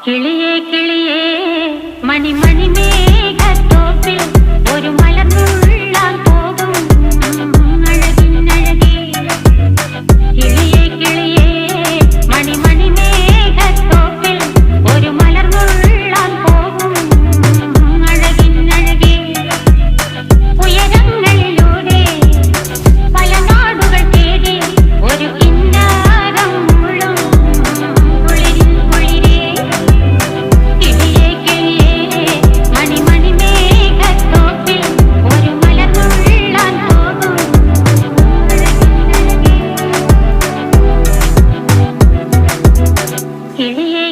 കിളിയേ കിളിയേ മണിമണി മേഘത്തോപ്പിൽ ഒരു മലർന്നുള്ളാൻ പോകും അഴകിനഴകേ. കിളിയേ കിളിയേ മണിമണി മേഘത്തോപ്പിൽ ഒരു മലർന്നുള്ളാൻ പോകും അഴകിനഴകേ. ഉയരങ്ങളിലൂടെ പല നാടുകൾ തേടി ഒരു കിന്നാരം മുള്ളും കുളിരിൻ കുളിരേ. കിളിയേ കിളിയേ മണിമണി മേഘത്തോപ്പിൽ ഒരു മലർന്നുള്ളാൻ പോകും അഴകിനഴകേ. കിളിയേ